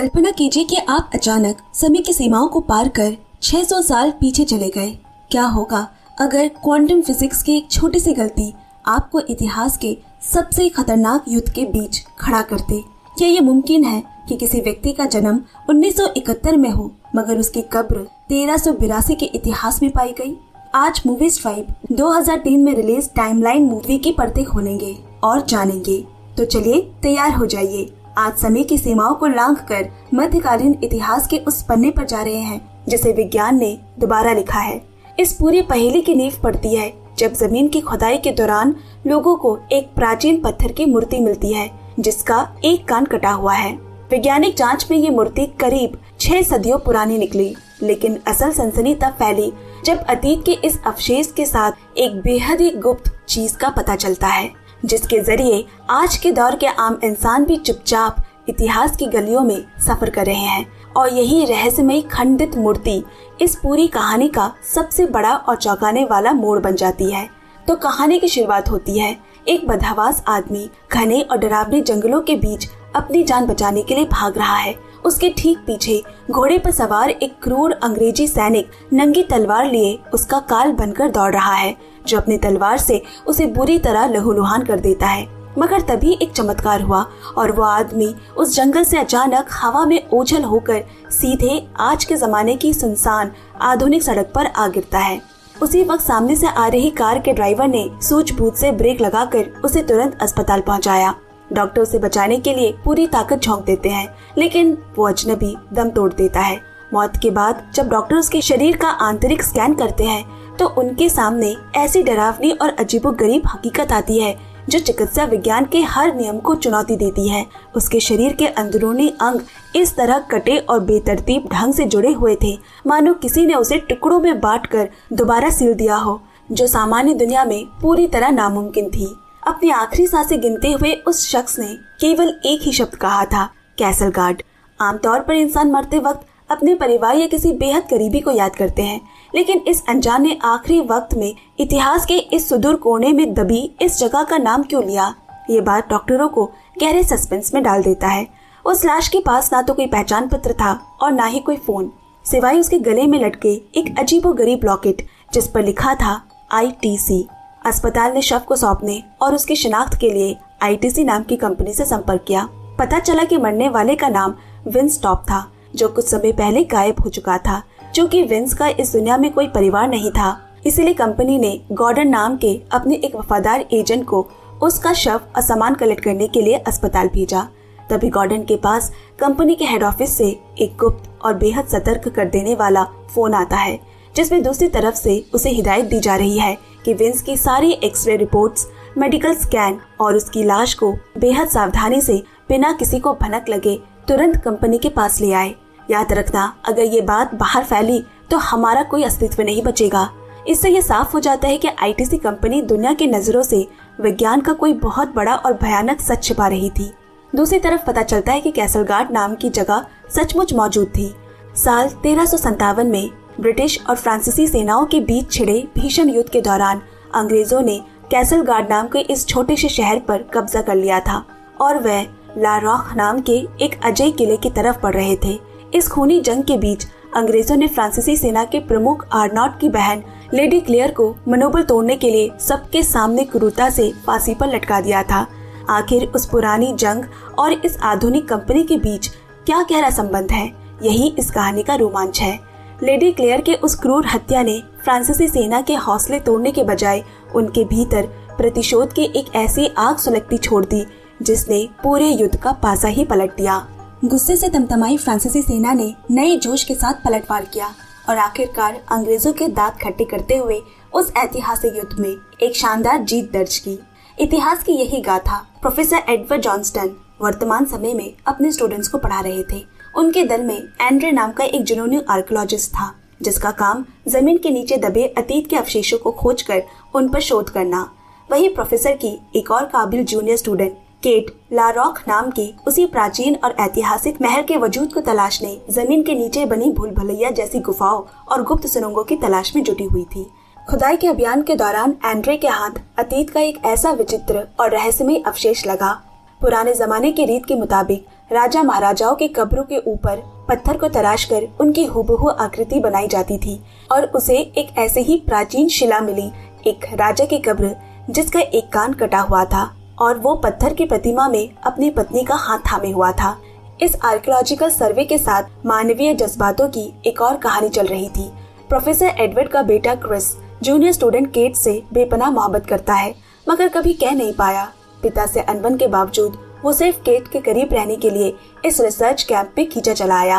कल्पना कीजिए कि आप अचानक समय की सीमाओं को पार कर 600 साल पीछे चले गए। क्या होगा अगर क्वांटम फिजिक्स की एक छोटी सी गलती आपको इतिहास के सबसे खतरनाक युद्ध के बीच खड़ा कर दे? क्या ये मुमकिन है कि किसी व्यक्ति का जन्म 1971 में हो मगर उसकी कब्र 1382 के इतिहास में पाई गई? आज मूवीज ट्राइब 2003 में रिलीज टाइमलाइन मूवी की पर्दे खोलेंगे और जानेंगे। तो चलिए तैयार हो जाइए। आज समय की सीमाओं को लांघकर मध्यकालीन इतिहास के उस पन्ने पर जा रहे हैं जिसे विज्ञान ने दोबारा लिखा है। इस पूरी पहेली की नींव पड़ती है जब जमीन की खुदाई के दौरान लोगों को एक प्राचीन पत्थर की मूर्ति मिलती है जिसका एक कान कटा हुआ है। वैज्ञानिक जांच में ये मूर्ति करीब 6 सदियों पुरानी निकली, लेकिन असल सनसनी तब फैली जब अतीत के इस अवशेष के साथ एक बेहद ही गुप्त चीज का पता चलता है, जिसके जरिए आज के दौर के आम इंसान भी चुपचाप इतिहास की गलियों में सफर कर रहे हैं। और यही रहस्यमयी खंडित मूर्ति इस पूरी कहानी का सबसे बड़ा और चौंकाने वाला मोड़ बन जाती है। तो कहानी की शुरुआत होती है। एक बदहवास आदमी घने और डरावने जंगलों के बीच अपनी जान बचाने के लिए भाग रहा है। उसके ठीक पीछे घोड़े पर सवार एक क्रूर अंग्रेजी सैनिक नंगी तलवार लिए उसका काल बनकर दौड़ रहा है, जो अपनी तलवार से उसे बुरी तरह लहूलुहान कर देता है। मगर तभी एक चमत्कार हुआ और वो आदमी उस जंगल से अचानक हवा में ओझल होकर सीधे आज के जमाने की सुनसान आधुनिक सड़क पर आ गिरता है। उसी वक्त सामने से आ रही कार के ड्राइवर ने सूझबूझ से ब्रेक लगाकर उसे तुरंत अस्पताल पहुंचाया। डॉक्टर उसे बचाने के लिए पूरी ताकत झोंक देते हैं, लेकिन वो अजनबी दम तोड़ देता है। मौत के बाद जब डॉक्टर उसके शरीर का आंतरिक स्कैन करते हैं तो उनके सामने ऐसी डरावनी और अजीबोगरीब हकीकत आती है जो चिकित्सा विज्ञान के हर नियम को चुनौती देती है। उसके शरीर के अंदरूनी अंग इस तरह कटे और बेतरतीब ढंग से जुड़े हुए थे मानो किसी ने उसे टुकड़ों में बांटकर दोबारा सिल दिया हो, जो सामान्य दुनिया में पूरी तरह नामुमकिन थी। अपनी आखिरी सांसें गिनते हुए उस शख्स ने केवल एक ही शब्द कहा था, कैसल गार्ड। आमतौर पर इंसान मरते वक्त अपने परिवार या किसी बेहद करीबी को याद करते हैं, लेकिन इस अनजान ने आखिरी वक्त में इतिहास के इस सुदूर कोने में दबी इस जगह का नाम क्यों लिया? ये बात डॉक्टरों को गहरे सस्पेंस में डाल देता है। उस लाश के पास ना तो कोई पहचान पत्र था और ना ही कोई फोन, सिवाय उसके गले में लटके एक अजीबोगरीब लॉकेट जिस पर लिखा था ITC। अस्पताल ने शव को सौंपने और उसकी शिनाख्त के लिए ITC नाम की कंपनी से संपर्क किया। पता चला कि मरने वाले का नाम विंस टॉप था, जो कुछ समय पहले गायब हो चुका था। चूँकि विंस का इस दुनिया में कोई परिवार नहीं था, इसीलिए कंपनी ने गॉर्डन नाम के अपने एक वफादार एजेंट को उसका शव और सामान कलेक्ट करने के लिए अस्पताल भेजा। तभी गॉर्डन के पास कंपनी के हेड ऑफिस से एक गुप्त और बेहद सतर्क कर देने वाला फोन आता है, जिसमें दूसरी तरफ से उसे हिदायत दी जा रही है कि विंस की सारी एक्सरे रिपोर्ट्स, मेडिकल स्कैन और उसकी लाश को बेहद सावधानी से बिना किसी को भनक लगे तुरंत कंपनी के पास ले आए। याद रखना, अगर ये बात बाहर फैली तो हमारा कोई अस्तित्व नहीं बचेगा। इससे ये साफ हो जाता है कि ITC कंपनी दुनिया की नजरों से विज्ञान का कोई बहुत बड़ा और भयानक सच छिपा रही थी। दूसरी तरफ पता चलता है कि कैसल गार्ड नाम की जगह सचमुच मौजूद थी। साल 1357 में ब्रिटिश और फ्रांसीसी सेनाओं के बीच छिड़े भीषण युद्ध के दौरान अंग्रेजों ने कैसल गार्ड नाम के इस छोटे से शहर पर कब्जा कर लिया था और वह ला रॉक नाम के एक अजय किले की तरफ बढ़ रहे थे। इस खूनी जंग के बीच अंग्रेजों ने फ्रांसीसी सेना के प्रमुख आर्नॉट की बहन लेडी क्लेयर को मनोबल तोड़ने के लिए सबके सामने क्रूरता से फांसी पर लटका दिया था। आखिर उस पुरानी जंग और इस आधुनिक कंपनी के बीच क्या गहरा संबंध है, यही इस कहानी का रोमांच है। लेडी क्लेयर के उस क्रूर हत्या ने फ्रांसीसी सेना के हौसले तोड़ने के बजाय उनके भीतर प्रतिशोध की एक ऐसी आग सुलगती छोड़ दी जिसने पूरे युद्ध का पासा ही पलट दिया। गुस्से से तमतमाई फ्रांसीसी सेना ने नए जोश के साथ पलटवार किया और आखिरकार अंग्रेजों के दांत खट्टे करते हुए उस ऐतिहासिक युद्ध में एक शानदार जीत दर्ज की। इतिहास की यही गाथा प्रोफेसर एडवर्ड जॉनस्टन वर्तमान समय में अपने स्टूडेंट्स को पढ़ा रहे थे। उनके दल में एंड्रे नाम का एक जुनूनी आर्कियोलॉजिस्ट था, जिसका काम जमीन के नीचे दबे अतीत के अवशेषों को खोजकर उन पर शोध करना। वही प्रोफेसर की एक और काबिल जूनियर स्टूडेंट केट ला रॉक नाम की उसी प्राचीन और ऐतिहासिक महल के वजूद को तलाशने जमीन के नीचे बनी भूल भुलैया जैसी गुफाओं और गुप्त सुरंगों की तलाश में जुटी हुई थी। खुदाई के अभियान के दौरान एंड्रे के हाथ अतीत का एक ऐसा विचित्र और रहस्यमय अवशेष लगा। पुराने जमाने की रीत के मुताबिक राजा महाराजाओं की कब्रों के ऊपर पत्थर को तराश कर उनकी हूबहू आकृति बनाई जाती थी और उसे एक ऐसे ही प्राचीन शिला मिली, एक राजा की कब्र जिसका एक कान कटा हुआ था और वो पत्थर की प्रतिमा में अपनी पत्नी का हाथ थामे हुआ था। इस आर्कियोलॉजिकल सर्वे के साथ मानवीय जज्बातों की एक और कहानी चल रही थी। प्रोफेसर एडवर्ड का बेटा क्रिस जूनियर स्टूडेंट केट से बेपनाह मोहब्बत करता है, मगर कभी कह नहीं पाया। पिता से अनबन के बावजूद वो सिर्फ केट के करीब रहने के लिए इस रिसर्च कैंप में खींचा चला आया।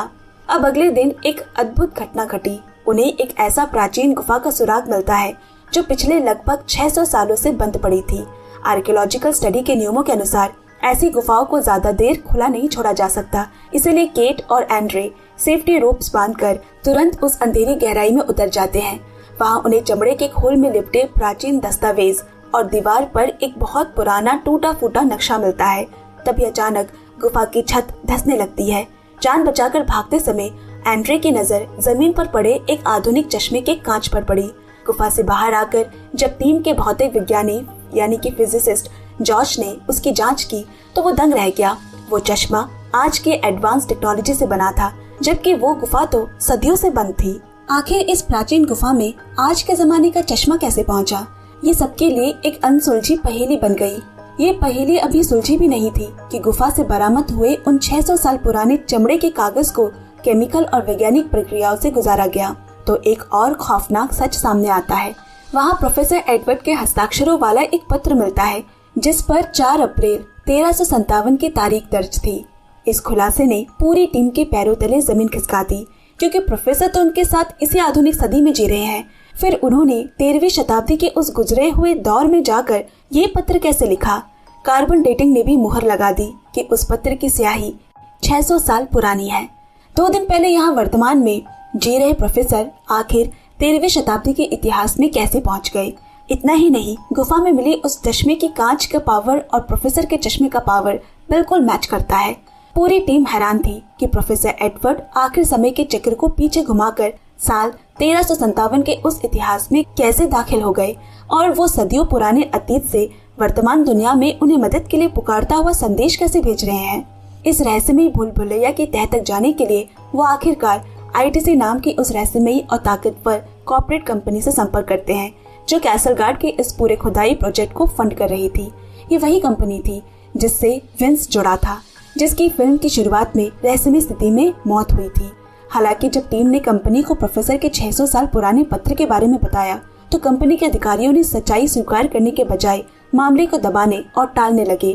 अब अगले दिन एक अद्भुत घटना घटी। उन्हें एक ऐसा प्राचीन गुफा का सुराग मिलता है जो पिछले लगभग 600 सालों से बंद पड़ी थी। आर्कियोलॉजिकल स्टडी के नियमों के अनुसार ऐसी गुफाओं को ज्यादा देर खुला नहीं छोड़ा जा सकता, इसलिए केट और एंड्रे सेफ्टी रोप्स बांधकर तुरंत उस अंधेरी गहराई में उतर जाते हैं। वहाँ उन्हें चमड़े के खोल में लिपटे प्राचीन दस्तावेज और दीवार पर एक बहुत पुराना टूटा फूटा नक्शा मिलता है। तभी अचानक गुफा की छत धंसने लगती है। जान बचाकर भागते समय एंड्रे की नजर जमीन पर पड़े एक आधुनिक चश्मे के कांच पर पड़ी। गुफा से बाहर आकर जब टीम के भौतिक विज्ञानी यानी कि फिजिसिस्ट जॉर्ज ने उसकी जांच की तो वो दंग रह गया। वो चश्मा आज के एडवांस टेक्नोलॉजी से बना था, जबकि वो गुफा तो सदियों से बंद थी। आखिर इस प्राचीन गुफा में आज के जमाने का चश्मा कैसे पहुंचा? ये सबके लिए एक अनसुलझी पहेली बन गई। ये पहेली अभी सुलझी भी नहीं थी कि गुफा से बरामद हुए उन 600 साल पुराने चमड़े के कागज को केमिकल और वैज्ञानिक प्रक्रियाओं से गुजारा गया तो एक और खौफनाक सच सामने आता है। वहाँ प्रोफेसर एडवर्ड के हस्ताक्षरों वाला एक पत्र मिलता है जिस पर 4 अप्रैल 1357 की तारीख दर्ज थी। इस खुलासे ने पूरी टीम के पैरों तले जमीन खिसका दी, क्योंकि प्रोफेसर तो उनके साथ इसी आधुनिक सदी में जी रहे हैं। फिर उन्होंने 13वीं शताब्दी के उस गुजरे हुए दौर में जाकर ये पत्र कैसे लिखा? कार्बन डेटिंग ने भी मुहर लगा दी कि उस पत्र की स्याही 600 साल पुरानी है। 2 दिन पहले यहाँ वर्तमान में जी रहे प्रोफेसर आखिर 13वीं शताब्दी के इतिहास में कैसे पहुंच गए? इतना ही नहीं, गुफा में मिली उस चश्मे की कांच का पावर और प्रोफेसर के चश्मे का पावर बिल्कुल मैच करता है। पूरी टीम हैरान थी कि प्रोफेसर एडवर्ड आखिर समय के चक्र को पीछे घुमाकर साल 1357 के उस इतिहास में कैसे दाखिल हो गए और वो सदियों पुराने अतीत से वर्तमान दुनिया में उन्हें मदद के लिए पुकारता हुआ संदेश कैसे भेज रहे हैं। इस रहस्यमयी भूल भुलैया की तह तक जाने के लिए वो आखिरकार आईटीसी नाम की उस रहस्यमयी और ताकतवर कॉर्पोरेट कंपनी से संपर्क करते हैं जो कैसल गार्ड के इस पूरे खुदाई प्रोजेक्ट को फंड कर रही थी। ये वही कंपनी थी जिससे विंस जुड़ा था, जिसकी फिल्म की शुरुआत में रहस्यमयी स्थिति में मौत हुई थी। हालांकि जब टीम ने कंपनी को प्रोफेसर के 600 साल पुराने पत्र के बारे में बताया तो कंपनी के अधिकारियों ने सच्चाई स्वीकार करने के बजाय मामले को दबाने और टालने लगे।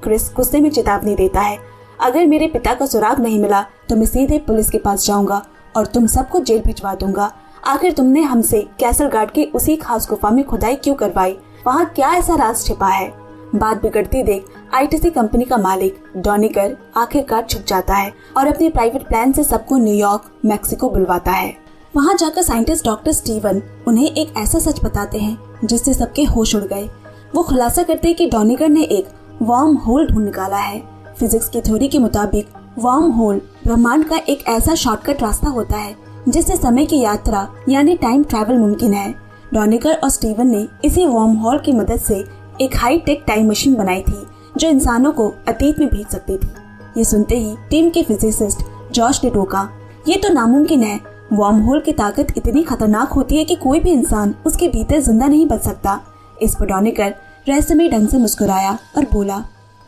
क्रिस गुस्से में चेतावनी देता है, अगर मेरे पिता का सुराग नहीं मिला तो मैं सीधे पुलिस के पास जाऊंगा और तुम सबको जेल भिजवा दूंगा। आखिर तुमने हमसे कैसल गार्ड की उसी खास गुफा में खुदाई क्यों करवाई? वहाँ क्या ऐसा राज छिपा है? बात बिगड़ती देख आईटीसी कंपनी का मालिक डॉनिकर आखिरकार छुप जाता है और अपने प्राइवेट प्लान से सबको न्यूयॉर्क मैक्सिको बुलवाता है। वहाँ जाकर साइंटिस्ट डॉक्टर स्टीवन उन्हें एक ऐसा सच बताते हैं जिससे सबके होश उड़ गए। वो खुलासा करते हैं कि डॉनिकर ने एक वर्म होल ढूंढ निकाला है। फिजिक्स की थ्योरी के मुताबिक वर्म होल ब्रह्मांड का एक ऐसा शॉर्टकट रास्ता होता है जिससे समय की यात्रा यानी टाइम ट्रैवल मुमकिन है। डॉनिकर और स्टीवन ने इसी वर्म होल की मदद से एक हाई टेक टाइम मशीन बनाई थी जो इंसानों को अतीत में भेज सकती थी। ये सुनते ही टीम के फिजिसिस्ट जॉर्ज ने टोका, ये तो नामुमकिन है। वर्म होल की ताकत इतनी खतरनाक होती है कि कोई भी इंसान उसके भीतर जिंदा नहीं बच सकता। इस पर डॉनिकर रहस्यमय ढंग से मुस्कुराया और बोला,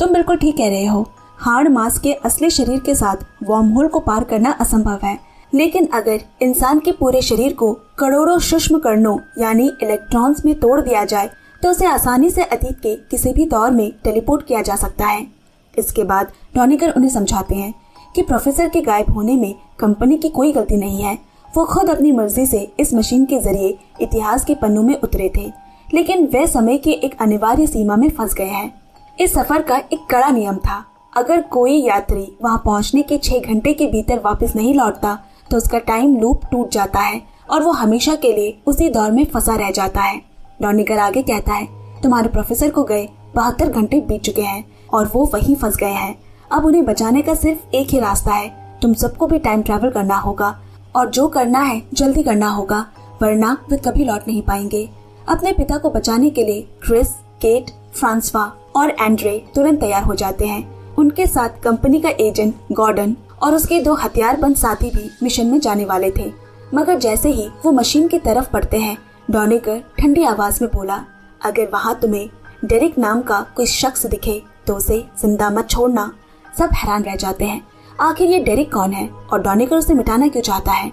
तुम बिल्कुल ठीक कह रहे हो। हाड़ मांस के असली शरीर के साथ वर्म होल को पार करना असंभव है, लेकिन अगर इंसान के पूरे शरीर को करोड़ों सूक्ष्म कणों यानी इलेक्ट्रॉन्स में तोड़ दिया जाए तो उसे आसानी से अतीत के किसी भी दौर में टेलीपोर्ट किया जा सकता है। इसके बाद डॉनिकर उन्हें समझाते हैं कि प्रोफेसर के गायब होने में कंपनी की कोई गलती नहीं है। वो खुद अपनी मर्जी से इस मशीन के जरिए इतिहास के पन्नों में उतरे थे, लेकिन वे समय की एक अनिवार्य सीमा में फंस गए हैं। इस सफर का एक कड़ा नियम था, अगर कोई यात्री वहां पहुंचने के 6 घंटे के भीतर वापस नहीं लौटता तो उसका टाइम लूप टूट जाता है और वो हमेशा के लिए उसी दौर में फंसा रह जाता है। डॉनिकर आगे कहता है, तुम्हारे प्रोफेसर को गए 72 घंटे बीत चुके हैं और वो वहीं फंस गए हैं। अब उन्हें बचाने का सिर्फ एक ही रास्ता है, तुम सबको भी टाइम ट्रैवल करना होगा और जो करना है जल्दी करना होगा, वरना वे कभी लौट नहीं पाएंगे। अपने पिता को बचाने के लिए क्रिस, केट, फ्रांसवा और एंड्रे तुरंत तैयार हो जाते हैं। उनके साथ कंपनी का एजेंट गॉर्डन और उसके 2 हथियारबंद साथी भी मिशन में जाने वाले थे। मगर जैसे ही वो मशीन की तरफ बढ़ते हैं, डॉनिकर ठंडी आवाज में बोला, अगर वहाँ तुम्हें डेरिक नाम का कोई शख्स दिखे तो उसे जिंदा मत छोड़ना। सब हैरान रह जाते हैं, आखिर ये डेरिक कौन है और डॉनिकर उसे मिटाना क्यों चाहता है।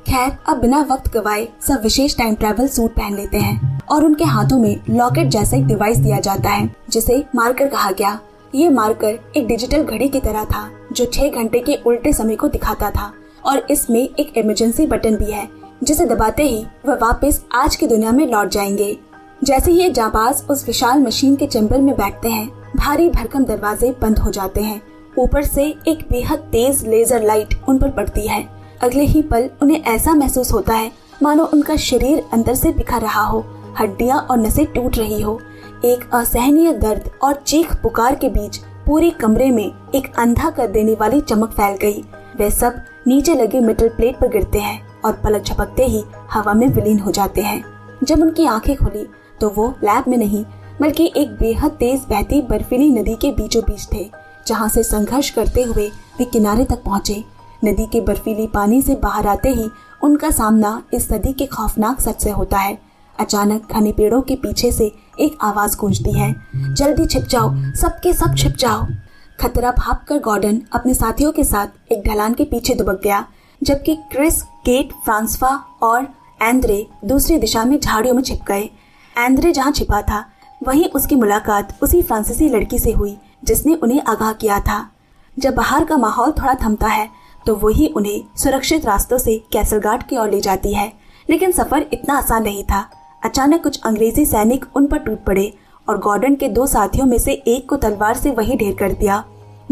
खैर, अब बिना वक्त गवाए सब विशेष टाइम ट्रैवल सूट पहन लेते हैं और उनके हाथों में लॉकेट जैसा एक डिवाइस दिया जाता है जिसे मार्कर कहा गया। ये मार्कर एक डिजिटल घड़ी की तरह था जो 6 घंटे के उल्टे समय को दिखाता था और इसमें एक इमरजेंसी बटन भी है जिसे दबाते ही वह वापस आज की दुनिया में लौट जाएंगे। जैसे ही ये जांबाज उस विशाल मशीन के चैम्बर में बैठते हैं, भारी भरकम दरवाजे बंद हो जाते हैं। ऊपर से एक बेहद तेज लेजर लाइट उन पर पड़ती है। अगले ही पल उन्हें ऐसा महसूस होता है मानो उनका शरीर अंदर से बिखर रहा हो, हड्डियां और नसें टूट रही हो। एक असहनीय दर्द और चीख पुकार के बीच पूरे कमरे में एक अंधा कर देने वाली चमक फैल गई। वे सब नीचे लगे मेटल प्लेट पर गिरते हैं और पलक झपकते ही हवा में विलीन हो जाते हैं। जब उनकी आंखें खुली तो वो लैब में नहीं बल्कि एक बेहद तेज बहती बर्फीली नदी के बीचों बीच थे, जहाँ से संघर्ष करते हुए वे किनारे तक पहुंचे। नदी के बर्फीली पानी से बाहर आते ही उनका सामना इस नदी के खौफनाक सच से होता है। अचानक घने पेड़ों के पीछे से एक आवाज गूंजती है, जल्दी छिप जाओ, सबके सब छिप जाओ। खतरा भाप कर गॉर्डन अपने साथियों के साथ एक ढलान के पीछे दुबक गया, जबकि क्रिस, केट, फ्रांसवा और एंद्रे दूसरी दिशा में झाड़ियों में छिप गए। एंद्रे जहाँ छिपा था वहीं उसकी मुलाकात उसी फ्रांसीसी लड़की से हुई जिसने उन्हें आगाह किया था। जब बाहर का माहौल थोड़ा थमता है तो वही उन्हें सुरक्षित रास्तों से कैसलगार्ड की ओर ले जाती है, लेकिन सफर इतना आसान नहीं था। अचानक कुछ अंग्रेजी सैनिक उन पर टूट पड़े और गॉर्डन के 2 साथियों में से एक को तलवार से वही ढेर कर दिया।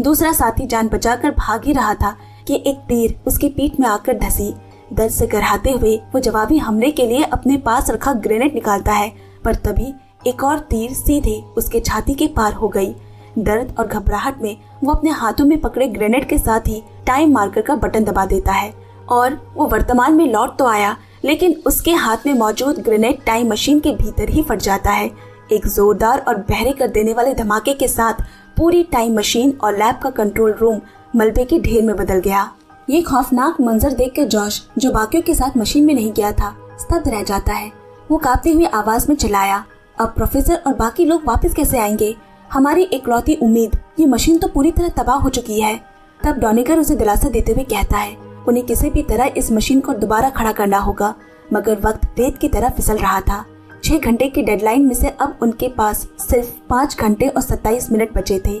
दूसरा साथी जान बचाकर भाग ही रहा था कि एक तीर उसकी पीठ में आकर धंसी। दर्द से कराहते हुए वो जवाबी हमले के लिए अपने पास रखा ग्रेनेड निकालता है, पर तभी एक और तीर सीधे उसके छाती के पार हो गई। दर्द और घबराहट में वो अपने हाथों में पकड़े ग्रेनेड के साथ ही टाइम मार्कर का बटन दबा देता है और वो वर्तमान में लौट तो आया, लेकिन उसके हाथ में मौजूद ग्रेनेड टाइम मशीन के भीतर ही फट जाता है। एक जोरदार और बहरे कर देने वाले धमाके के साथ पूरी टाइम मशीन और लैब का कंट्रोल रूम मलबे के ढेर में बदल गया। ये खौफनाक मंजर देखकर जॉश, जो बाकियों के साथ मशीन में नहीं गया था, स्तब्ध रह जाता है। वो कांपती हुई आवाज में चिल्लाया, अब प्रोफेसर और बाकी लोग वापस कैसे आएंगे? हमारी इकलौती उम्मीद, ये मशीन तो पूरी तरह तबाह हो चुकी है। तब डॉनिकर उसे दिलासा देते हुए कहता है, उन्हें किसी भी तरह इस मशीन को दोबारा खड़ा करना होगा। मगर वक्त रेत की तरह फिसल रहा था। 6 घंटे की डेडलाइन में से अब उनके पास सिर्फ 5 घंटे और 27 मिनट बचे थे।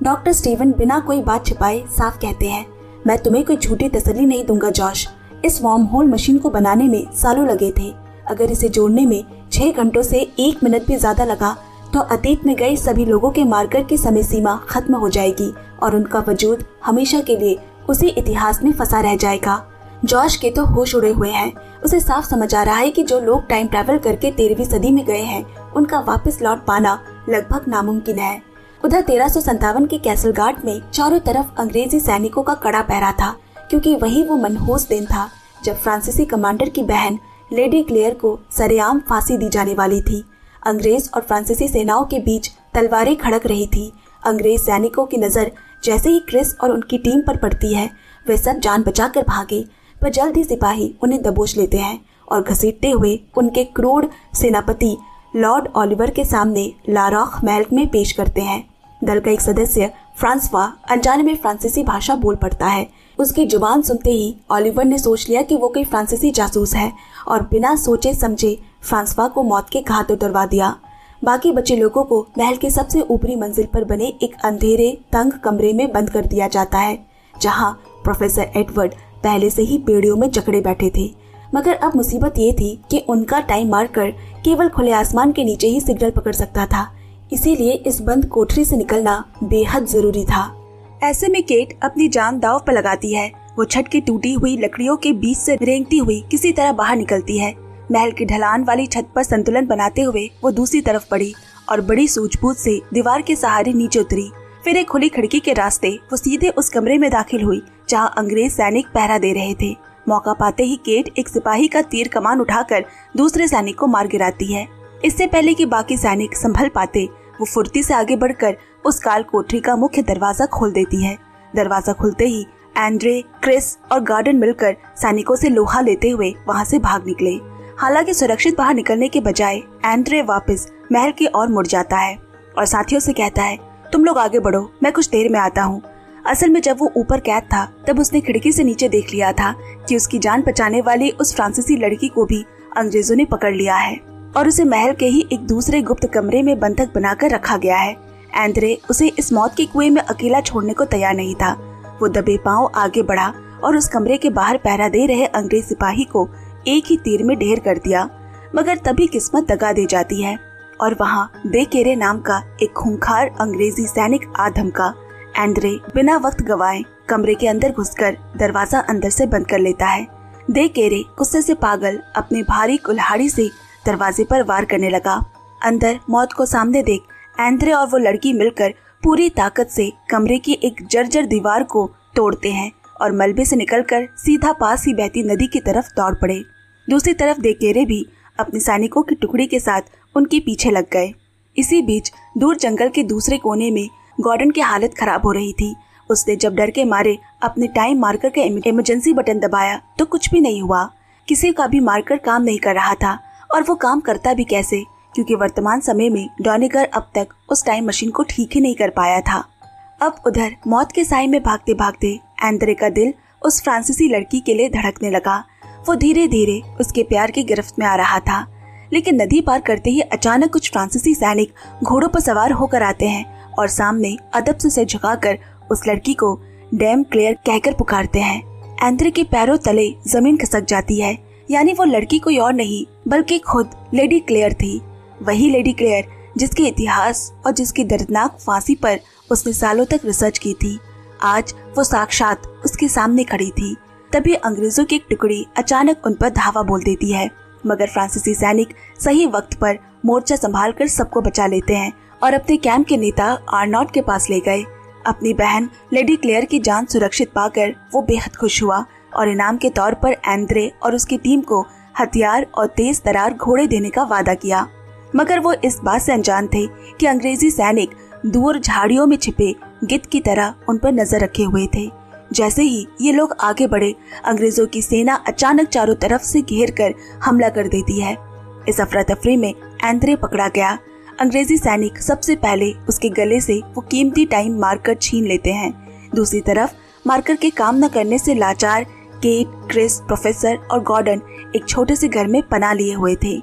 डॉक्टर स्टीवन बिना कोई बात छिपाए साफ कहते हैं, मैं तुम्हें कोई झूठी तसल्ली नहीं दूंगा जॉश। इस वार्म होल मशीन को बनाने में सालों लगे थे। अगर इसे जोड़ने में 6 घंटों से 1 मिनट भी ज्यादा लगा तो अतीत में गए सभी लोगों के मार्कर की समय सीमा खत्म हो जाएगी और उनका वजूद हमेशा के लिए उसी इतिहास में फंसा रह जाएगा। जॉश के तो होश उड़े हुए हैं। उसे साफ समझ आ रहा है कि जो लोग टाइम ट्रैवल करके 13वीं सदी में गए हैं, उनका वापस लौट पाना लगभग नामुमकिन है। उधर 1357 के कैसलगार्ड में चारों तरफ अंग्रेजी सैनिकों का कड़ा पहरा था, क्योंकि वही वो मनहूस दिन था जब फ्रांसीसी कमांडर की बहन लेडी क्लेयर को सरेआम फांसी दी जाने वाली थी। अंग्रेज और फ्रांसीसी सेनाओं के बीच तलवारें खड़क रही थी। अंग्रेज सैनिकों की नजर जैसे ही क्रिस और उनकी टीम पर पड़ती है, वे सब जान बचाकर भागे, पर जल्द ही सिपाही उन्हें दबोच लेते हैं और घसीटते हुए उनके क्रूर सेनापति लॉर्ड ओलिवर के सामने लारॉक महल में पेश करते हैं। दल का एक सदस्य फ्रांसवा अनजाने में फ्रांसीसी भाषा बोल पड़ता है। उसकी जुबान सुनते ही ओलिवर ने सोच लिया कि वो कोई फ्रांसीसी जासूस है और बिना सोचे समझे फ्रांसवा को मौत के घाट उतरवा दिया। बाकी बचे लोगों को महल के सबसे ऊपरी मंजिल पर बने एक अंधेरे तंग कमरे में बंद कर दिया जाता है, जहां प्रोफेसर एडवर्ड पहले से ही बेड़ियों में जकड़े बैठे थे। मगर अब मुसीबत ये थी कि उनका टाइम मार्कर केवल खुले आसमान के नीचे ही सिग्नल पकड़ सकता था, इसीलिए इस बंद कोठरी से निकलना बेहद जरूरी था। ऐसे में केट अपनी जान दांव पर लगाती है। वो छत की टूटी हुई लकड़ियों के बीच से रेंगती हुई किसी तरह बाहर निकलती है। महल की ढलान वाली छत पर संतुलन बनाते हुए वो दूसरी तरफ बढ़ी और बड़ी सूझबूझ से दीवार के सहारे नीचे उतरी। फिर एक खुली खिड़की के रास्ते वो सीधे उस कमरे में दाखिल हुई जहाँ अंग्रेज सैनिक पहरा दे रहे थे। मौका पाते ही केट एक सिपाही का तीर कमान उठाकर दूसरे सैनिक को मार गिराती है। इससे पहले कि बाकी सैनिक संभल पाते, वो फुर्ती से आगे बढ़कर उस काल कोठरी का मुख्य दरवाजा खोल देती है। दरवाजा खुलते ही एंड्रे, क्रिस और गॉर्डन मिलकर सैनिकों से लोहा लेते हुए वहां से भाग निकले। हालांकि सुरक्षित बाहर निकलने के बजाय एंड्रे वापस महल की ओर मुड़ जाता है और साथियों से कहता है, तुम लोग आगे बढ़ो, मैं कुछ देर में आता हूँ। असल में जब वो ऊपर कैद था तब उसने खिड़की से नीचे देख लिया था कि उसकी जान बचाने वाली उस फ्रांसीसी लड़की को भी अंग्रेजों ने पकड़ लिया है और उसे महल के ही एक दूसरे गुप्त कमरे में बंधक बनाकर रखा गया है। एंड्रे उसे इस मौत के कुएं में अकेला छोड़ने को तैयार नहीं था। वो दबे पांव आगे बढ़ा और उस कमरे के बाहर पहरा दे रहे अंग्रेज सिपाही को एक ही तीर में ढेर कर दिया। मगर तभी किस्मत दगा दे जाती है और वहाँ दे केरे नाम का एक खूंखार अंग्रेजी सैनिक आ धमका। एंड्रे बिना वक्त गवाए कमरे के अंदर घुसकर दरवाजा अंदर से बंद कर लेता है। दे केरे गुस्से से पागल अपनी भारी कुल्हाड़ी से दरवाजे पर वार करने लगा। अंदर मौत को सामने देख एंड्रे और वो लड़की मिलकर पूरी ताकत से कमरे की एक जर्जर दीवार को तोड़ते हैं और मलबे से निकलकर सीधा पास ही बहती नदी की तरफ दौड़ पड़े। दूसरी तरफ दे केरे भी अपने सैनिकों की टुकड़ी के साथ उनके पीछे लग गए। इसी बीच दूर जंगल के दूसरे कोने में गॉर्डन की हालत खराब हो रही थी। उसने जब डर के मारे अपने टाइम मार्कर के इमरजेंसी बटन दबाया तो कुछ भी नहीं हुआ। किसी का भी मार्कर काम नहीं कर रहा था और वो काम करता भी कैसे, क्योंकि वर्तमान समय में डॉनिगर अब तक उस टाइम मशीन को ठीक ही नहीं कर पाया था। अब उधर मौत के साए में भागते भागते एंड्रे का दिल उस फ्रांसीसी लड़की के लिए धड़कने लगा। वो धीरे धीरे उसके प्यार की गिरफ्त में आ रहा था। लेकिन नदी पार करते ही अचानक कुछ फ्रांसीसी सैनिक घोड़ों पर सवार होकर आते हैं और सामने अदब से सिर झुकाकर उस लड़की को डैम क्लेयर कहकर पुकारते हैं। एंड्रे के पैरों तले जमीन खिसक जाती है। यानी वो लड़की कोई और नहीं बल्कि खुद लेडी क्लेयर थी। वही लेडी क्लेयर जिसके इतिहास और जिसकी दर्दनाक फांसी पर उसने सालों तक रिसर्च की थी। आज वो साक्षात उसके सामने खड़ी थी। तभी अंग्रेजों की एक टुकड़ी अचानक उन पर धावा बोल देती है, मगर फ्रांसीसी सैनिक सही वक्त पर मोर्चा संभाल कर सबको बचा लेते हैं और अपने कैंप के नेता आर्नॉट के पास ले गए। अपनी बहन लेडी क्लेयर की जान सुरक्षित पाकर वो बेहद खुश हुआ और इनाम के तौर पर एंड्रे और उसकी टीम को हथियार और तेज तरार घोड़े देने का वादा किया। मगर वो इस बात से अनजान थे कि अंग्रेजी सैनिक दूर झाड़ियों में छिपे गिद्ध की तरह उन पर नजर रखे हुए थे। जैसे ही ये लोग आगे बढ़े, अंग्रेजों की सेना अचानक चारों तरफ से घेर कर हमला कर देती है। इस अफरा तफरी में एंड्रे पकड़ा गया। अंग्रेजी सैनिक सबसे पहले उसके गले से वो कीमती टाइम मार्कर छीन लेते हैं। दूसरी तरफ मार्कर के काम न करने से लाचार केट, क्रिस, प्रोफेसर और गॉर्डन एक छोटे से घर में पनाह लिए हुए थे।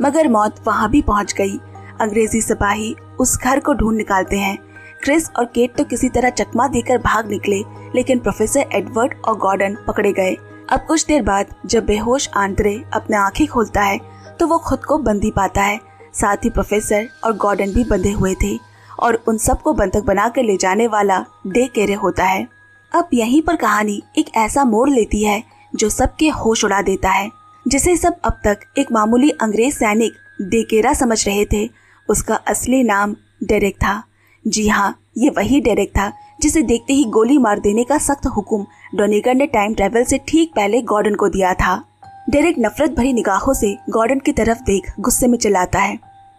मगर मौत वहाँ भी पहुँच गई। अंग्रेजी सिपाही उस घर को ढूंढ निकालते हैं। क्रिस और केट तो किसी तरह चकमा देकर भाग निकले, लेकिन प्रोफेसर एडवर्ड और गॉर्डन पकड़े गए। अब कुछ देर बाद जब बेहोश एंड्रे अपने आंखें खोलता है तो वो खुद को बंदी पाता है। साथ ही प्रोफेसर और गॉर्डन भी बंधे हुए थे और उन सबको बंधक बनाकर ले जाने वाला दे केरे होता है। अब यहीं पर कहानी एक ऐसा मोड़ लेती है जो सबके होश उड़ा देता है। जिसे सब अब तक एक मामूली अंग्रेज सैनिक दे केरा समझ रहे थे, उसका असली नाम डेरेक था। जी हाँ, ये वही डेरेक था जिसे देखते ही गोली मार देने का सख्त हुक्म डॉनिगर ने टाइम ट्रेवल से ठीक पहले गॉर्डन को दिया था। डेरेक नफरत भरी निगाहों से गॉर्डन की तरफ देख गुस्से में चिल्लाता है,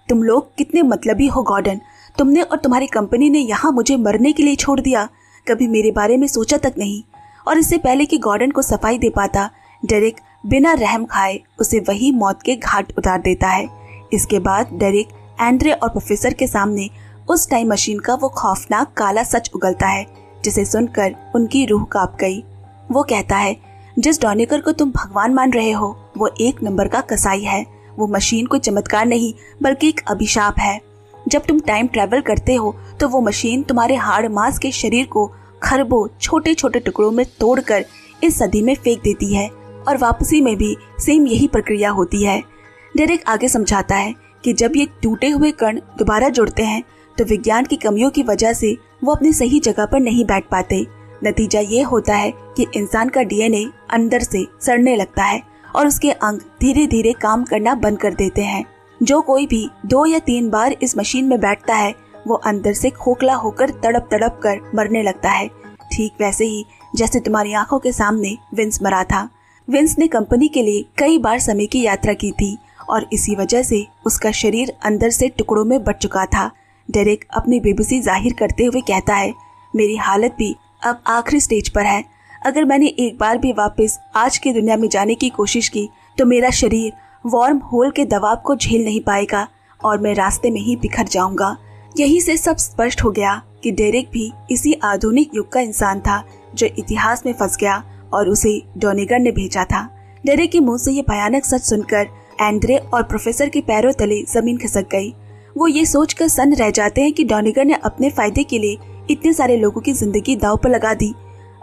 तुम लोग कितने मतलबी हो गॉर्डन। तुमने और तुम्हारी कंपनी ने यहाँ मुझे मरने के लिए छोड़ दिया, कभी मेरे बारे में सोचा तक नहीं। और इससे पहले कि गॉर्डन को सफाई दे पाता, डेरेक बिना रहम खाए उसे वही मौत के घाट उतार देता है। इसके बाद डेरेक एंड्रे और प्रोफेसर के सामने उस टाइम मशीन का वो खौफनाक काला सच उगलता है, जिसे सुनकर उनकी रूह कांप गई। वो कहता है, जिस डॉनिगर को तुम भगवान मान रहे हो वो एक नंबर का कसाई है। वो मशीन कोई चमत्कार नहीं बल्कि एक अभिशाप है। जब तुम टाइम ट्रैवल करते हो तो वो मशीन तुम्हारे हाड़ मांस के शरीर को खरबों छोटे छोटे टुकड़ों में तोड़कर इस सदी में फेंक देती है और वापसी में भी सेम यही प्रक्रिया होती है। डेरेक आगे समझाता है कि जब ये टूटे हुए कण दोबारा जुड़ते हैं तो विज्ञान की कमियों की वजह से वो अपनी सही जगह पर नहीं बैठ पाते। नतीजा ये होता है कि इंसान का डीएनए अंदर से सड़ने लगता है और उसके अंग धीरे धीरे काम करना बंद कर देते हैं। जो कोई भी 2 या 3 बार इस मशीन में बैठता है वो अंदर से खोखला होकर तड़प तड़प कर मरने लगता है। ठीक वैसे ही जैसे तुम्हारी आंखों के सामने विंस मरा था। विंस ने कंपनी के लिए कई बार समय की यात्रा की थी और इसी वजह से उसका शरीर अंदर से टुकड़ों में बट चुका था। डेरिक अपनी बेबसी जाहिर करते हुए कहता है, मेरी हालत भी अब आखिरी स्टेज पर है। अगर मैंने एक बार भी वापस आज की दुनिया में जाने की कोशिश की तो मेरा शरीर वार्म होल के दबाव को झेल नहीं पाएगा और मैं रास्ते में ही बिखर जाऊंगा। यहीं से सब स्पष्ट हो गया कि डेरिक भी इसी आधुनिक युग का इंसान था जो इतिहास में फंस गया और उसे डोनेगन ने भेजा था। डेरिक के मुंह से ये भयानक सच सुनकर एंड्रे और प्रोफेसर के पैरों तले जमीन खिसक गई। वो ये सोचकर सन्न रह जाते हैं कि डोनेगन ने अपने फायदे के लिए इतने सारे लोगों की जिंदगी दांव पर लगा दी।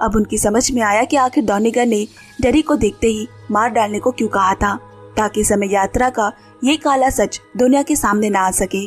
अब उनकी समझ में आया कि आखिर डोनेगन ने डेरिक को देखते ही मार डालने को क्यों कहा था, ताकि समय यात्रा का ये काला सच दुनिया के सामने ना आ सके।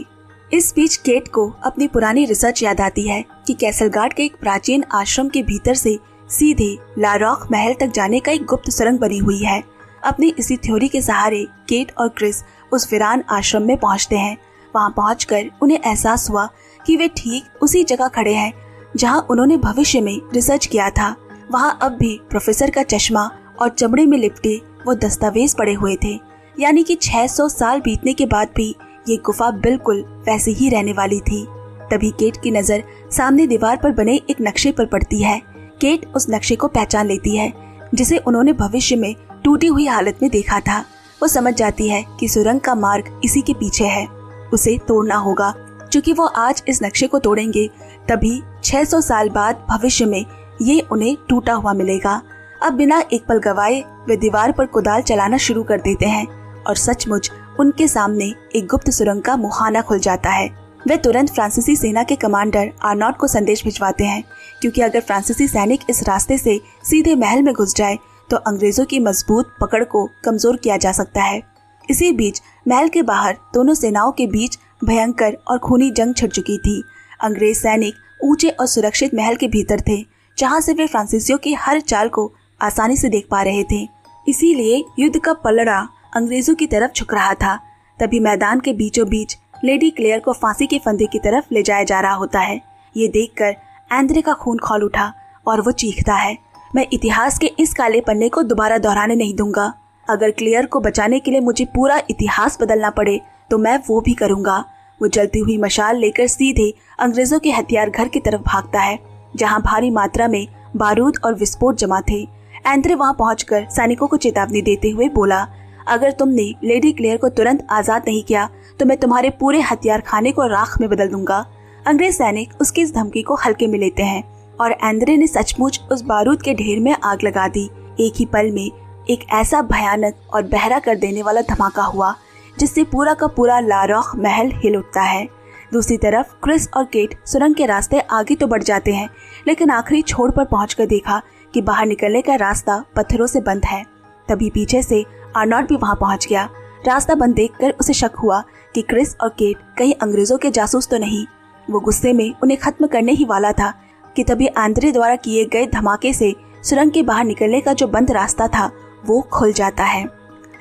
इस बीच केट को अपनी पुरानी रिसर्च याद आती है कि कैसलगार्ड के एक प्राचीन आश्रम के भीतर से सीधे लारॉक महल तक जाने का एक गुप्त सुरंग बनी हुई है। अपनी इसी थ्योरी के सहारे केट और क्रिस उस वीरान आश्रम में पहुंचते हैं। वहां पहुंचकर उन्हें एहसास हुआ कि वे ठीक उसी जगह खड़े हैं जहां उन्होंने भविष्य में रिसर्च किया था। वहां अब भी प्रोफेसर का चश्मा और चमड़े में लिपटे वो दस्तावेज पड़े हुए थे, यानी कि 600 साल बीतने के बाद भी ये गुफा बिल्कुल वैसे ही रहने वाली थी। तभी केट की नजर सामने दीवार पर बने एक नक्शे पर पड़ती है। केट उस नक्शे को पहचान लेती है जिसे उन्होंने भविष्य में टूटी हुई हालत में देखा था। वो समझ जाती है कि सुरंग का मार्ग इसी के पीछे है, उसे तोड़ना होगा। क्योंकि वो आज इस नक्शे को तोड़ेंगे तभी 600 साल बाद भविष्य में ये उन्हें टूटा हुआ मिलेगा। अब बिना एक पल गवाए वे दीवार पर कुदाल चलाना शुरू कर देते हैं और सचमुच उनके सामने एक गुप्त सुरंग का मुहाना खुल जाता है। वे तुरंत फ्रांसीसी सेना के कमांडर आर्नॉट को संदेश भिजवाते हैं, क्योंकि अगर फ्रांसीसी सैनिक इस रास्ते से सीधे महल में घुस जाए तो अंग्रेजों की मजबूत पकड़ को कमजोर किया जा सकता है। इसी बीच महल के बाहर दोनों सेनाओं के बीच भयंकर और खूनी जंग छिड़ चुकी थी। अंग्रेज सैनिक ऊंचे और सुरक्षित महल के भीतर थे, जहां से वे फ्रांसीसियों की हर चाल को आसानी से देख पा रहे थे। इसीलिए युद्ध का पलड़ा अंग्रेजों की तरफ झुक रहा था। तभी मैदान के बीचों बीच लेडी क्लेयर को फांसी के फंदे की तरफ ले जाया जा रहा होता है। ये देखकर एंड्रे का खून खौल उठा और वो चीखता है, मैं इतिहास के इस काले पन्ने को दोबारा दोहराने नहीं दूंगा। अगर क्लेयर को बचाने के लिए मुझे पूरा इतिहास बदलना पड़े तो मैं वो भी करूंगा। वो जलती हुई मशाल लेकर सीधे अंग्रेजों के हथियार घर की तरफ भागता है, जहां भारी मात्रा में बारूद और विस्फोट जमा थे। एंड्रे वहां पहुंचकर सैनिकों को चेतावनी देते हुए बोला, अगर तुमने लेडी क्लेयर को तुरंत आजाद नहीं किया तो मैं तुम्हारे पूरे हथियार खाने को राख में बदल दूंगा। अंग्रेज सैनिक उसकी इस धमकी को हल्के में लेते हैं और एंड्रे ने सचमुच उस बारूद के ढेर में आग लगा दी। एक ही पल में एक ऐसा भयानक और बहरा कर देने वाला धमाका हुआ जिससे पूरा का पूरा लारॉक महल हिल उठता है। दूसरी तरफ क्रिस और केट सुरंग के रास्ते आगे तो बढ़ जाते हैं, लेकिन आखिरी छोर पर पहुंचकर देखा कि बाहर निकलने का रास्ता पत्थरों से बंद है। तभी पीछे से आर्नॉट भी वहां पहुंच गया। रास्ता बंद देखकर उसे शक हुआ कि क्रिस और केट कहीं अंग्रेजों के जासूस तो नहीं। वो गुस्से में उन्हें खत्म करने ही वाला था कि तभी एंड्रे द्वारा किए गए धमाके से सुरंग के बाहर निकलने का जो बंद रास्ता था वो खुल जाता है।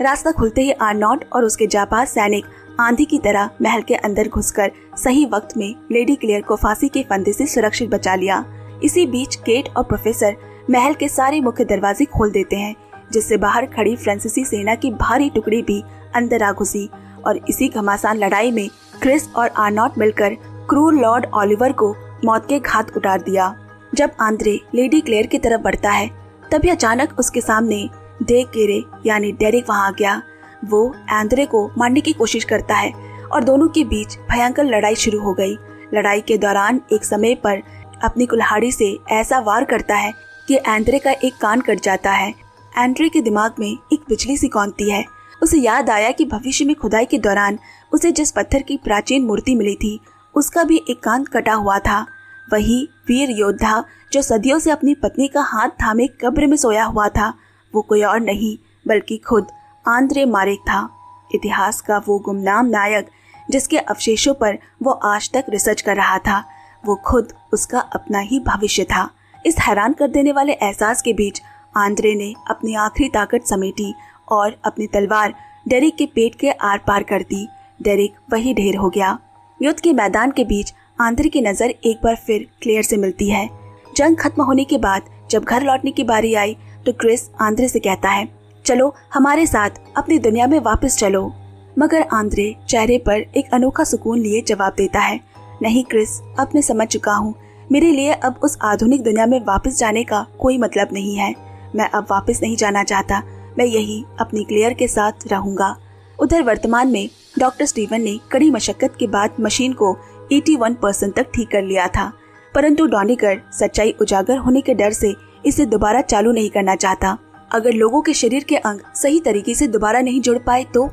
रास्ता खुलते ही आर्नॉट और उसके जाबाज सैनिक आंधी की तरह महल के अंदर घुसकर सही वक्त में लेडी क्लेयर को फांसी के फंदे से सुरक्षित बचा लिया। इसी बीच केट और प्रोफेसर महल के सारे मुख्य दरवाजे खोल देते हैं, जिससे बाहर खड़ी फ्रांसीसी सेना की भारी टुकड़ी भी अंदर आ घुसी और इसी घमासान लड़ाई में क्रिस और आर्नॉट मिलकर क्रूर लॉर्ड ओलिवर को मौत के घाट उतार दिया। जब आंद्रे लेडी क्लेयर की तरफ बढ़ता है तभी अचानक उसके सामने डे केरे यानी डेरिक वहां आ गया। वो आंद्रे को मारने की कोशिश करता है और दोनों के बीच भयंकर लड़ाई शुरू हो गई। लड़ाई के दौरान एक समय पर अपनी कुल्हाड़ी से ऐसा वार करता है कि आंद्रे का एक कान कट जाता है। आंद्रे के दिमाग में एक बिजली सी कौंधती है। उसे याद आया कि भविष्य में खुदाई के दौरान उसे जिस पत्थर की प्राचीन मूर्ति मिली थी उसका भी एक कान कटा हुआ था। वही वीर योद्धा जो सदियों से अपनी पत्नी का हाथ थामे कब्र में सोया हुआ था, वो कोई और नहीं बल्कि खुद आंद्रे मारेक था। इतिहास का वो गुमनाम नायक जिसके अवशेषों पर वो आज तक रिसर्च कर रहा था, वो खुद उसका अपना ही भविष्य था। इस हैरान कर देने वाले एहसास के बीच आंद्रे ने अपनी आखिरी ताकत समेटी और अपनी तलवार डेरिक के पेट के आर पार कर दी। डेरिक वही ढेर हो गया। युद्ध के मैदान के बीच आंद्रे की नजर एक बार फिर क्लेयर से मिलती है। जंग खत्म होने के बाद जब घर लौटने की बारी आई तो क्रिस आंद्रे से कहता है, चलो हमारे साथ अपनी दुनिया में वापस चलो। मगर आंद्रे चेहरे पर एक अनोखा सुकून लिए जवाब देता है, नहीं क्रिस, अब मैं समझ चुका हूँ। मेरे लिए अब उस आधुनिक दुनिया में वापस जाने का कोई मतलब नहीं है। मैं अब वापस नहीं जाना चाहता। मैं यही अपनी क्लेयर के साथ रहूंगा। उधर वर्तमान में डॉक्टर स्टीवन ने कड़ी मशक्कत के बाद मशीन को 81% तक ठीक कर लिया था, परंतु डॉनिगर सच्चाई उजागर होने के डर से इसे दोबारा चालू नहीं करना चाहता। अगर लोगों के शरीर के अंग सही तरीके से दोबारा नहीं जुड़ पाए तो।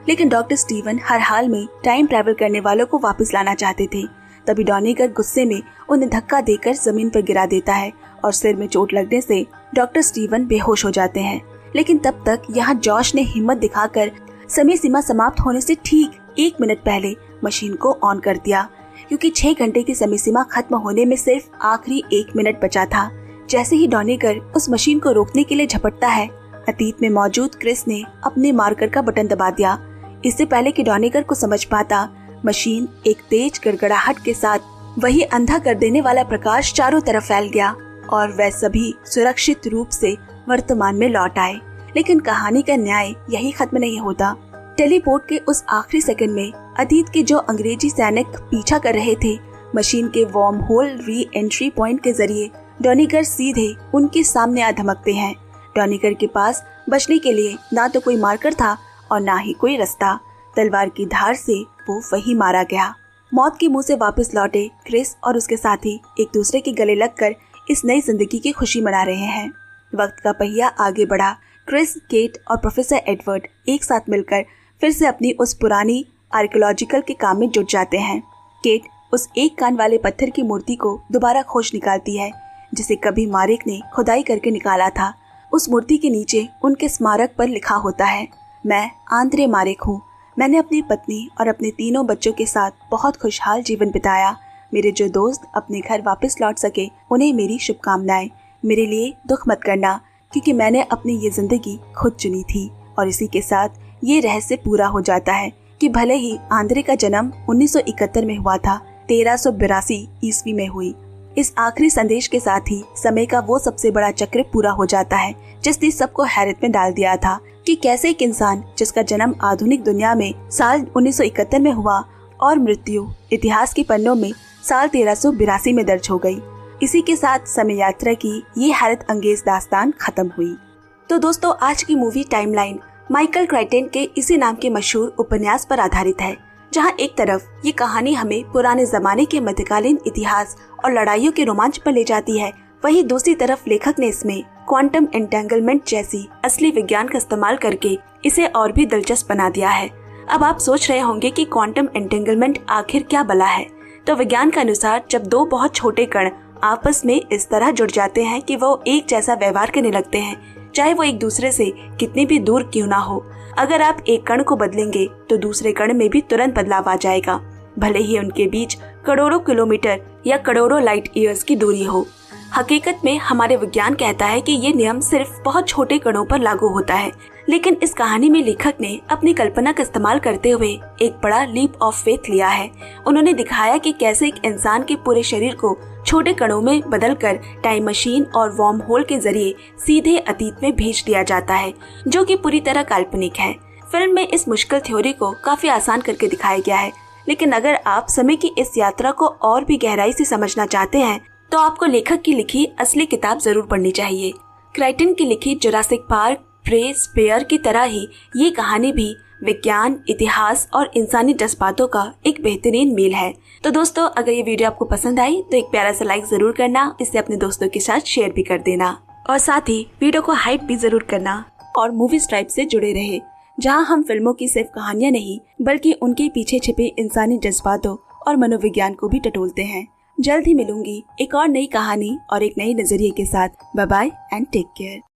लेकिन डॉक्टर स्टीवन हर हाल में टाइम ट्रैवल करने वालों को वापस लाना चाहते थे। तभी डॉनिगर गुस्से में उन्हें धक्का देकर जमीन पर गिरा देता है और सिर में चोट लगने से डॉक्टर स्टीवन बेहोश हो जाते हैं। लेकिन तब तक यहाँ जॉश ने हिम्मत दिखाकर समय सीमा समाप्त होने से ठीक 1 मिनट पहले मशीन को ऑन कर दिया, क्योंकि 6 घंटे की समय सीमा खत्म होने में सिर्फ आखिरी 1 मिनट बचा था। जैसे ही डॉनिगर उस मशीन को रोकने के लिए झपटता है, अतीत में मौजूद क्रिस ने अपने मार्कर का बटन दबा दिया। इससे पहले कि डॉनिगर को समझ पाता, मशीन एक तेज गड़गड़ाहट के साथ वही अंधा कर देने वाला प्रकाश चारों तरफ फैल गया और वह सभी सुरक्षित रूप से वर्तमान में लौट आए। लेकिन कहानी का न्याय यही खत्म नहीं होता। टेलीपोर्ट के उस आखिरी सेकंड में अतीत के जो अंग्रेजी सैनिक पीछा कर रहे थे, मशीन के wormhole re entry point के जरिए डॉनिगर सीधे उनके सामने आ धमकते हैं। डॉनिगर के पास बचने के लिए ना तो कोई मार्कर था और ना ही कोई रास्ता। तलवार की धार से वो वहीं मारा गया। मौत के मुंह से वापस लौटे क्रिस और उसके साथी एक दूसरे के गले लगकर इस नई जिंदगी की खुशी मना रहे हैं। वक्त का पहिया आगे बढ़ा। क्रिस, केट और प्रोफेसर एडवर्ड एक साथ मिलकर फिर से अपनी उस पुरानी आर्कियोलॉजिकल के काम में जुट जाते हैं। केट उस एक कान वाले पत्थर की मूर्ति को दोबारा खोज निकालती है, जिसे कभी मारिक ने खुदाई करके निकाला था। उस मूर्ति के नीचे उनके स्मारक पर लिखा होता है, मैं आंद्रे मारिक हूँ। मैंने अपनी पत्नी और अपने 3 बच्चों के साथ बहुत खुशहाल जीवन बिताया। मेरे जो दोस्त अपने घर वापस लौट सके, उन्हें मेरी शुभकामनाएं। मेरे लिए दुख मत करना, क्योंकि मैंने अपनी ये जिंदगी खुद चुनी थी। और इसी के साथ ये रहस्य पूरा हो जाता है कि भले ही आंद्रे का जन्म 1971 में हुआ था, 1382 ईस्वी में हुई। इस आखिरी संदेश के साथ ही समय का वो सबसे बड़ा चक्र पूरा हो जाता है जिसने सबको हैरत में डाल दिया था कि कैसे एक इंसान जिसका जन्म आधुनिक दुनिया में साल 1971 में हुआ और मृत्यु इतिहास के पन्नों में साल 1382 में दर्ज हो गई। इसी के साथ समय यात्रा की ये हैरत अंगेज दास्तान खत्म हुई। तो दोस्तों, आज की मूवी टाइमलाइन माइकल क्राइटन के इसी नाम के मशहूर उपन्यास पर आधारित है, जहां एक तरफ ये कहानी हमें पुराने जमाने के मध्यकालीन इतिहास और लड़ाइयों के रोमांच पर ले जाती है, वहीं दूसरी तरफ लेखक ने इसमें क्वांटम एंटेंगलमेंट जैसी असली विज्ञान का इस्तेमाल करके इसे और भी दिलचस्प बना दिया है। अब आप सोच रहे होंगे कि क्वांटम एंटेंगलमेंट आखिर क्या बला है। तो विज्ञान के अनुसार जब 2 बहुत छोटे कण आपस में इस तरह जुड़ जाते हैं कि वो एक जैसा व्यवहार करने लगते हैं, चाहे वो एक दूसरे से कितनी भी दूर क्यों ना हो। अगर आप एक कण को बदलेंगे तो दूसरे कण में भी तुरंत बदलाव आ जाएगा, भले ही उनके बीच करोड़ों किलोमीटर या करोड़ों लाइट ईयर्स की दूरी हो। हकीकत में हमारे विज्ञान कहता है कि ये नियम सिर्फ बहुत छोटे कणों पर लागू होता है, लेकिन इस कहानी में लेखक ने अपनी कल्पना का इस्तेमाल करते हुए एक बड़ा लीप ऑफ फेथ लिया है। उन्होंने दिखाया कि कैसे एक इंसान के पूरे शरीर को छोटे कणों में बदलकर टाइम मशीन और वॉर्म होल के जरिए सीधे अतीत में भेज दिया जाता है, जो कि पूरी तरह काल्पनिक है। फिल्म में इस मुश्किल थ्योरी को काफी आसान करके दिखाया गया है, लेकिन अगर आप समय की इस यात्रा को और भी गहराई से समझना चाहते हैं तो आपको लेखक की लिखी असली किताब जरूर पढ़नी चाहिए। क्राइटन की लिखी जुरासिक पार्क, प्रे, स्पेयर की तरह ही ये कहानी भी विज्ञान, इतिहास और इंसानी जज्बातों का एक बेहतरीन मेल है। तो दोस्तों, अगर ये वीडियो आपको पसंद आई तो एक प्यारा सा लाइक जरूर करना, इसे अपने दोस्तों के साथ शेयर भी कर देना और साथ ही वीडियो को हाइप भी जरूर करना। और मूवी स्ट्राइप से जुड़े रहे, जहां हम फिल्मों की सिर्फ कहानियां नहीं बल्कि उनके पीछे छिपे इंसानी जज्बातों और मनोविज्ञान को भी टटोलते हैं। जल्द ही मिलूंगी एक और नई कहानी और एक नए नजरिए के साथ। Bye bye and take care.